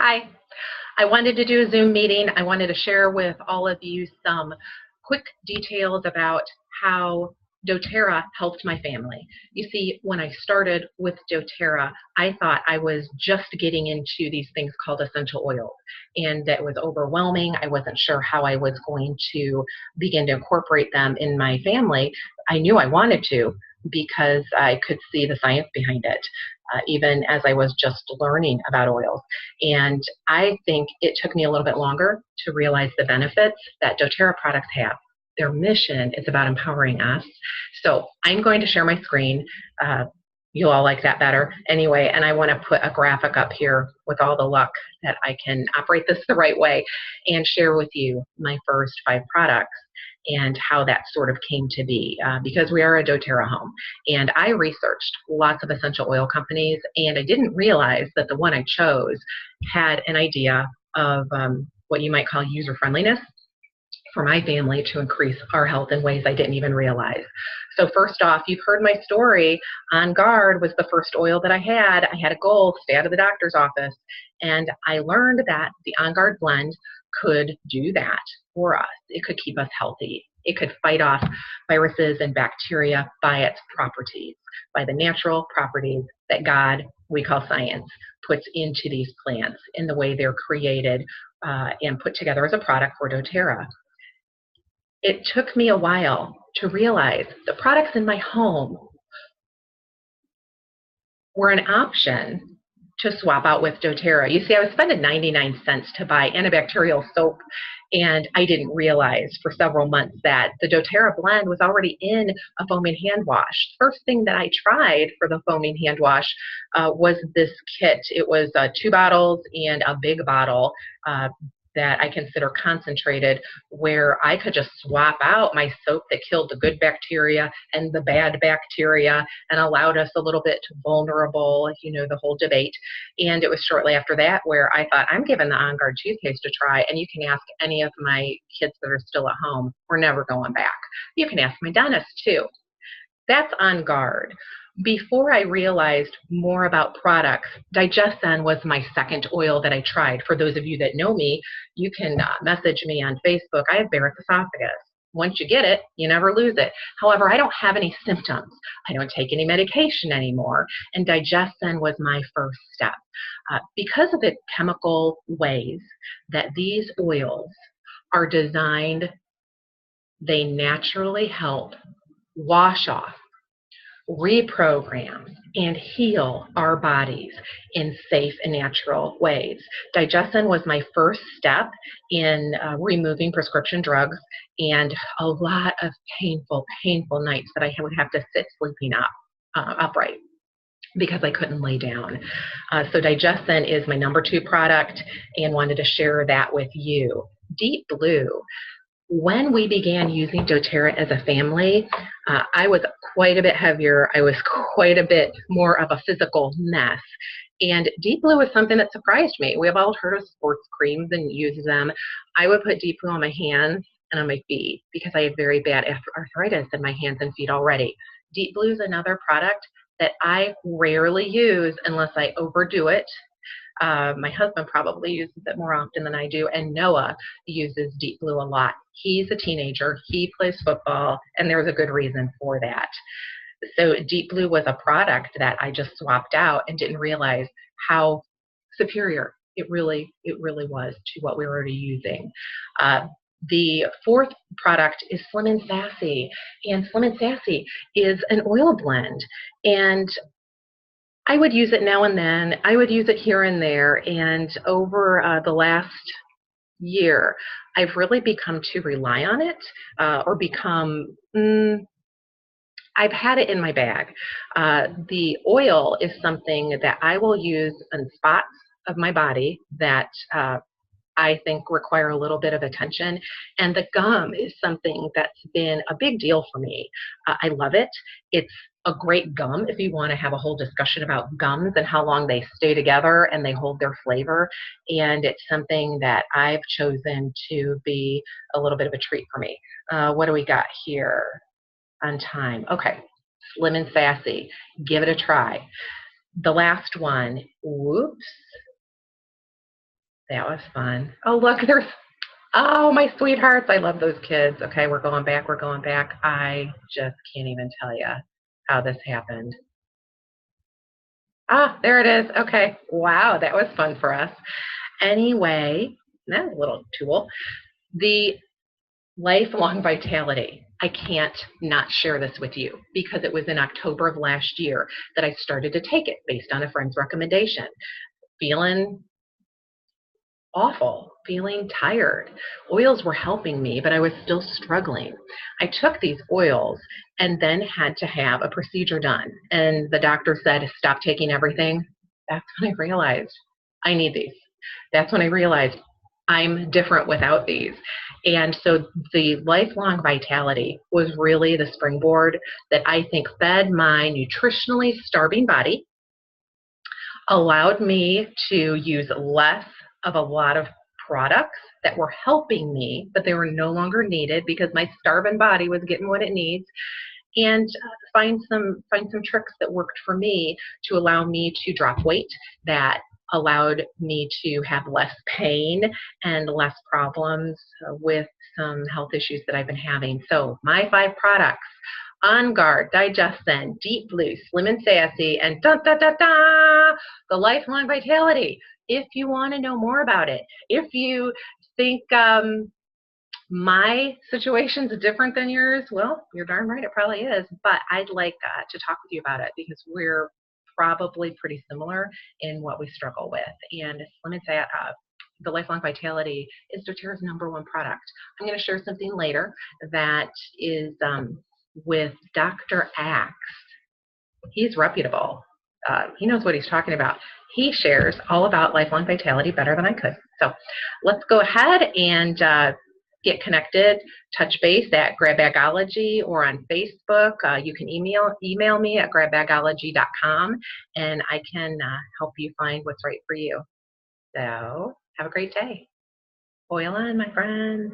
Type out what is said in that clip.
Hi, I wanted to do a Zoom meeting. I wanted to share with all of you some quick details about how doTERRA helped my family. You see, when I started with doTERRA, I thought I was just getting into these things called essential oils, and that was overwhelming. I wasn't sure how I was going to begin to incorporate them in my family. I knew I wanted to because I could see the science behind it, even as I was just learning about oils. And I think it took me a little bit longer to realize the benefits that doTERRA products have. Their mission is about empowering us. So I'm going to share my screen. You'll all like that better anyway, and I want to put a graphic up here with all the luck that I can operate this the right way and share with you my first 5 products and how that sort of came to be, because we are a doTERRA home. And I researched lots of essential oil companies, and I didn't realize that the one I chose had an idea of what you might call user friendliness for my family to increase our health in ways I didn't even realize. So first off, you've heard my story. On Guard was the first oil that I had. I had a goal, stay out of the doctor's office, and I learned that the On Guard blend could do that for us. It could keep us healthy. It could fight off viruses and bacteria by its properties, by the natural properties that God, we call science, puts into these plants in the way they're created and put together as a product for doTERRA. It took me a while to realize the products in my home were an option to swap out with doTERRA. You see, I was spending 99 cents to buy antibacterial soap, and I didn't realize for several months that the doTERRA blend was already in a foaming hand wash. First thing that I tried for the foaming hand wash was this kit. It was 2 bottles and a big bottle that I consider concentrated, where I could just swap out my soap that killed the good bacteria and the bad bacteria and allowed us a little bit vulnerable, you know, the whole debate. And it was shortly after that where I thought, I'm giving the On Guard toothpaste a try, and you can ask any of my kids that are still at home. We're never going back. You can ask my dentist too. That's On Guard. Before I realized more about products, Digestin was my second oil that I tried. For those of you that know me, you can message me on Facebook. I have Barrett's esophagus. Once you get it, you never lose it. However, I don't have any symptoms. I don't take any medication anymore, and Digestin was my first step. Because of the chemical ways that these oils are designed, they naturally help wash off, reprogram, and heal our bodies in safe and natural ways. Digestin was my first step in removing prescription drugs and a lot of painful nights that I would have to sit sleeping upright because I couldn't lay down. So Digestin is my number 2 product, and wanted to share that with you. Deep Blue. When we began using doTERRA as a family, I was quite a bit heavier. I was quite a bit more of a physical mess. And Deep Blue was something that surprised me. We have all heard of sports creams and use them. I would put Deep Blue on my hands and on my feet because I had very bad arthritis in my hands and feet already. Deep Blue is another product that I rarely use unless I overdo it. My husband probably uses it more often than I do, and Noah uses Deep Blue a lot. He's a teenager, he plays football, and there's a good reason for that. So Deep Blue was a product that I just swapped out and didn't realize how superior it really was to what we were already using. The 4th product is Slim and Sassy, and Slim and Sassy is an oil blend, and I would use it now and then. I would use it here and there, and over the last year, I've really become to rely on it, I've had it in my bag. The oil is something that I will use on spots of my body that I think require a little bit of attention. And the gum is something that's been a big deal for me. I love it. It's a great gum if you want to have a whole discussion about gums and how long they stay together and they hold their flavor. And it's something that I've chosen to be a little bit of a treat for me. What do we got here on time? Okay, Slim and Sassy. Give it a try. The last one, whoops. That was fun. Oh, look, there's, oh, my sweethearts. I love those kids. Okay, we're going back. We're going back. I just can't even tell you how this happened. Ah, there it is. Okay. Wow, that was fun for us. Anyway, that's a little tool. The lifelong vitality. I can't not share this with you because it was in October of last year that I started to take it based on a friend's recommendation. Feeling awful, feeling tired. Oils were helping me, but I was still struggling. I took these oils and then had to have a procedure done. And the doctor said, stop taking everything. That's when I realized I need these. That's when I realized I'm different without these. And so the lifelong vitality was really the springboard that I think fed my nutritionally starving body, allowed me to use less of a lot of products that were helping me, but they were no longer needed because my starving body was getting what it needs, and find some tricks that worked for me to allow me to drop weight, that allowed me to have less pain and less problems with some health issues that I've been having. So my 5 products: On Guard, Digestin, Deep Blue, Slim and Sassy, and da da da da, the Lifelong Vitality. If you want to know more about it, if you think my situation's different than yours, well, you're darn right, it probably is. But I'd like to talk with you about it because we're probably pretty similar in what we struggle with. And let me say, the Lifelong Vitality is doTERRA's #1 product. I'm going to share something later that is with Dr. Axe. He's reputable. He knows what he's talking about. He shares all about Lifelong Vitality better than I could. So let's go ahead and get connected, touch base at GrabBagology or on Facebook. You can email me at grabbagology.com, and I can help you find what's right for you. So have a great day. Oil on, my friends.